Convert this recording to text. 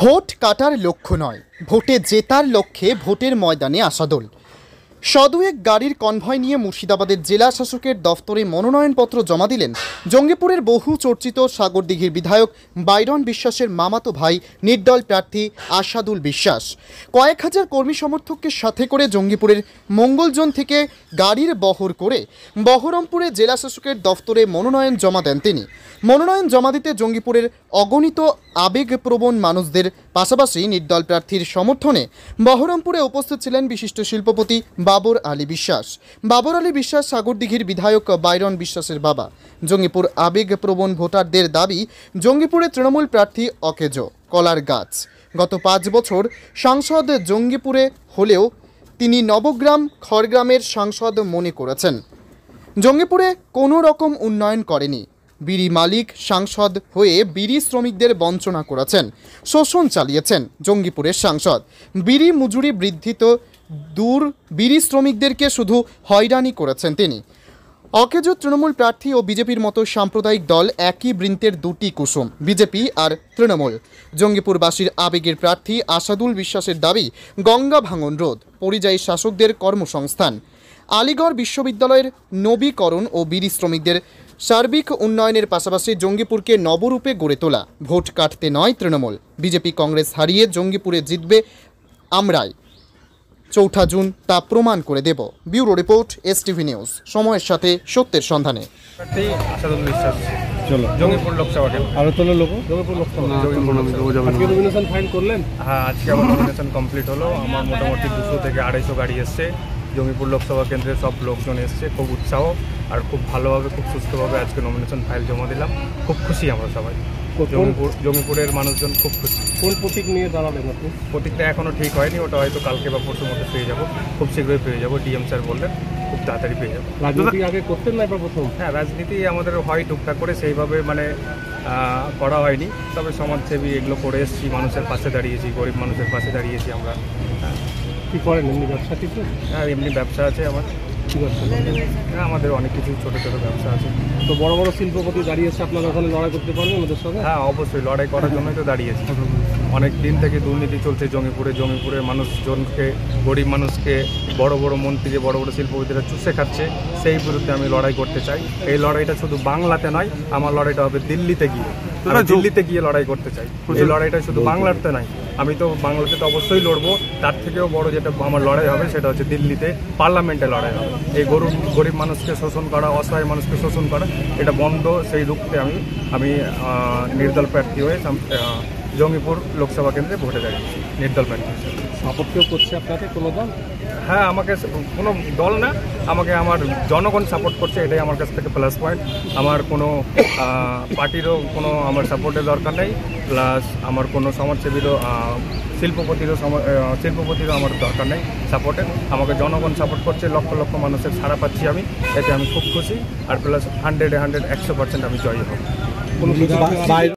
Vote কাটার লক্ষ্য নয়, ভোটে জেতার লক্ষ্যে ভোটের ময়দানে আসাদল। সদুয়েক গাড়ির কনভয় নিয়ে মুর্শিদাবাদের জেলা শাসকের দফতরে মনোনয়নপত্র জমা দিলেন জঙ্গিপুরের বহু চর্চিত সাগরদিঘির বিধায়ক বাইরন বিশ্বাসের মামাতো ভাই নির্দল প্রার্থী আসাদুল বিশ্বাস। কয়েক হাজার কর্মী সমর্থককে সাথে করে জঙ্গিপুরের মঙ্গলজন থেকে গাড়ির বহর করে বহরমপুরে জেলা শাসকের দফতরে মনোনয়ন জমা দেন তিনি। মনোনয়ন জমা দিতে জঙ্গিপুরের অগণিত আবেগপ্রবণ মানুষদের পাশাপাশি নির্দল প্রার্থীর সমর্থনে বহরমপুরে উপস্থিত ছিলেন বিশিষ্ট শিল্পপতি বাবর আলী বিশ্বাস। বাবর আলী বিশ্বাস সাগরদিঘির বিধায়ক বাইরন বিশ্বাসের বাবা। জঙ্গিপুর আবেগপ্রবণ ভোটারদের দাবি, জঙ্গিপুরে তৃণমূল প্রার্থী অকেজো কলার গাছ। গত 5 বছর সাংসদ জঙ্গিপুরে হলেও তিনি নবগ্রাম খড়গ্রামের সাংসদ মনে করেছেন। জঙ্গিপুরে কোনো রকম উন্নয়ন করেনি। বিড়ি মালিক সাংসদ হয়ে বিড়ি শ্রমিকদের বঞ্চনা করেছেন, শোষণ চালিয়েছেন জঙ্গিপুরের সাংসদ। বিড়ি মজুরি বৃদ্ধি তো দূর, বিড়ি শ্রমিকদেরকে শুধু হয়রানি করেছেন তিনি। অকেজো তৃণমূল প্রার্থী ও বিজেপির মতো সাম্প্রদায়িক দল একই বৃন্তের দুটি কুসুম, বিজেপি আর তৃণমূল। জঙ্গিপুরবাসীর আবেগের প্রার্থী আসাদুল বিশ্বাসের দাবি, গঙ্গা ভাঙন রোধ, পরিযায়ী শাসকদের কর্মসংস্থান, আলিগড় বিশ্ববিদ্যালয়ের নবীকরণ ও বিড়ি শ্রমিকদের সার্বিক উন্নয়নের পাশাপাশি জঙ্গিপুরকে নবরূপে গড়ে তোলা। ভোট কাটতে নয় তৃণমূল, বিজেপি কংগ্রেস হারিয়ে জঙ্গিপুরে জিতবে আমরাই। 4 জুন তা প্রমাণ করে দেব। ব্যুরো রিপোর্ট, এসটিভি নিউজ, সময়ের সাথে সত্যের সন্ধানে। আসাদুল বিশ্বাস, জঙ্গিপুর লোকসভা কেন্দ্র। আরো তোলো লোক জঙ্গিপুর লোকসভা। আজকে নমিনেশন ফাইল করলেন? হ্যাঁ, আজকে আমার নমিনেশন কমপ্লিট হলো। আমার মোটামুটি 200 থেকে 250 গাড়ি এসছে। জঙ্গিপুর লোকসভা কেন্দ্রের সব লোকজন এসছে, খুব উৎসাহ আর খুব ভালোভাবে, খুব সুস্থভাবে আজকে নমিনেশন ফাইল জমা দিলাম। খুব খুশি আমরা সবাই। জঙ্গিপুরের মানুষজন খুব খুশি। কোন প্রতীক নিয়ে দাঁড়ালেন আপনি? প্রতীকটা এখনও ঠিক হয়নি, ওটা হয়তো কালকে বা পরশুর মধ্যে পেয়ে যাবো, খুব শীঘ্রই পেয়ে যাবো। ডিএম স্যার বললেন খুব তাড়াতাড়ি পেয়ে যাবো। রাজনীতি আগে করতেন না এবার প্রথম? হ্যাঁ, রাজনীতি আমাদের হয় টুকটাক করে, সেইভাবে মানে করা হয়নি, তবে সমাজসেবী এগুলো করে এসেছি, মানুষের পাশে দাঁড়িয়েছি, গরিব মানুষের পাশে দাঁড়িয়েছি আমরা। কী করেন এমনি ব্যবসা কিছু? হ্যাঁ, এমনি ব্যবসা আছে আমার। কী ব্যবসা? হ্যাঁ, আমাদের অনেক কিছু ছোটো ছোটো ব্যবসা আছে। তো বড় বড় শিল্পপতি দাঁড়িয়েছে, আপনারা ওখানে লড়াই করতে পারবেন ওদের সঙ্গে? হ্যাঁ, অবশ্যই লড়াই করার জন্যই তো দাঁড়িয়েছি। অনেক দিন থেকে দুর্নীতি চলছে জঙ্গিপুরের মানুষজনকে, গরিব মানুষকে বড় বড় মন্ত্রী, যে বড় বড় শিল্পপতিরা চুষে খাচ্ছে, সেই বিরুদ্ধে আমি লড়াই করতে চাই। এই লড়াইটা শুধু বাংলাতে নয়, আমার লড়াইটা হবে দিল্লিতে গিয়ে। আমি দিল্লিতে গিয়ে লড়াই করতে চাই। এই লড়াইটা শুধু বাংলাতে নয়, আমি তো বাংলাতে তো অবশ্যই লড়বো, তার থেকেও বড় যেটা আমার লড়াই হবে সেটা হচ্ছে দিল্লিতে, পার্লামেন্টে লড়াই হবে। এই গরিব মানুষকে শোষণ করা, অসহায় মানুষকে শোষণ করা, এটা বন্ধ, সেই রুখতে আমি নির্দল প্রার্থী হয়ে জঙ্গিপুর লোকসভা কেন্দ্রে ভোটে দাঁড়িয়েছি নির্দল প্রার্থী হিসেবে। সাপোর্ট কেউ করছে আপনাকে, কোনো দল? হ্যাঁ, আমাকে কোনো দল না, আমাকে আমার জনগণ সাপোর্ট করছে, এটাই আমার কাছ থেকে প্লাস পয়েন্ট। আমার কোনো পার্টিরও কোনো আমার সাপোর্টের দরকার নেই, প্লাস আমার কোনো সমাজসেবীরও শিল্পপতিরও আমার দরকার নেই সাপোর্টের। আমাকে জনগণ সাপোর্ট করছে, লক্ষ লক্ষ মানুষের ছাড়া পাচ্ছি আমি, এতে আমি খুব খুশি। আর প্লাস 100-100 100% আমি জয়ী হব।